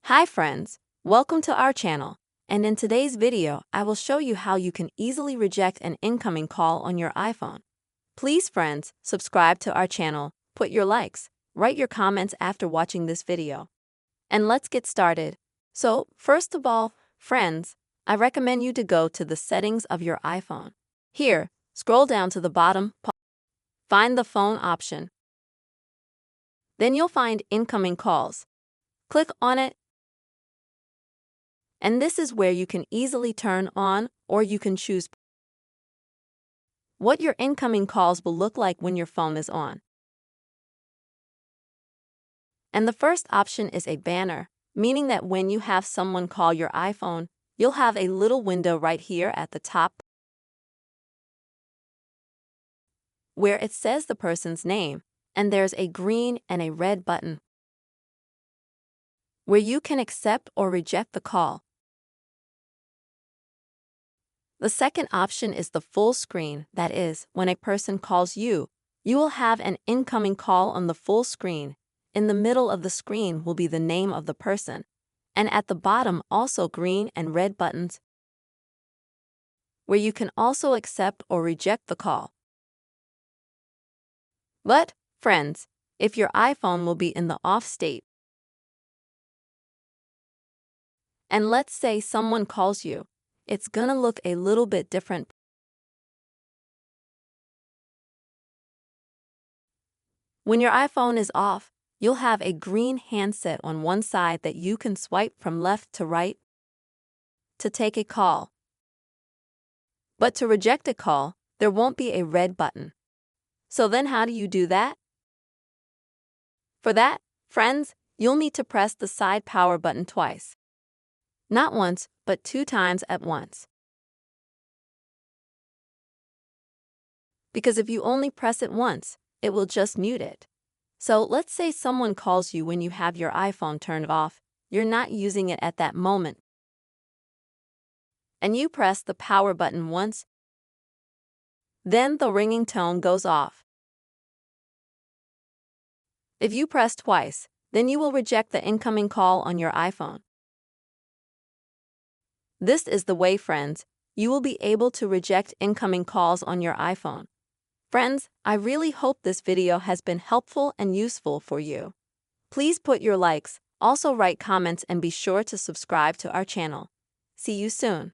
Hi friends, welcome to our channel, and in today's video I will show you how you can easily reject an incoming call on your iPhone. Please friends, subscribe to our channel, put your likes, write your comments after watching this video. And let's get started. So, first of all, friends, I recommend you to go to the settings of your iPhone. Here, scroll down to the bottom, find the phone option. Then you'll find incoming calls. Click on it. And this is where you can easily turn on, or you can choose what your incoming calls will look like when your phone is on. And the first option is a banner, meaning that when you have someone call your iPhone, you'll have a little window right here at the top where it says the person's name, and there's a green and a red button where you can accept or reject the call. The second option is the full screen, that is, when a person calls you, you will have an incoming call on the full screen. In the middle of the screen will be the name of the person, and at the bottom also green and red buttons where you can also accept or reject the call. But, friends, if your iPhone will be in the off state, and let's say someone calls you, it's gonna look a little bit different. When your iPhone is off, you'll have a green handset on one side that you can swipe from left to right to take a call. But to reject a call, there won't be a red button. So then how do you do that? For that, friends, you'll need to press the side power button twice. Not once, but 2 times at once. Because if you only press it once, it will just mute it. So let's say someone calls you when you have your iPhone turned off, you're not using it at that moment, and you press the power button once, then the ringing tone goes off. If you press twice, then you will reject the incoming call on your iPhone. This is the way, friends, you will be able to reject incoming calls on your iPhone. Friends, I really hope this video has been helpful and useful for you. Please put your likes, also write comments, and be sure to subscribe to our channel. See you soon.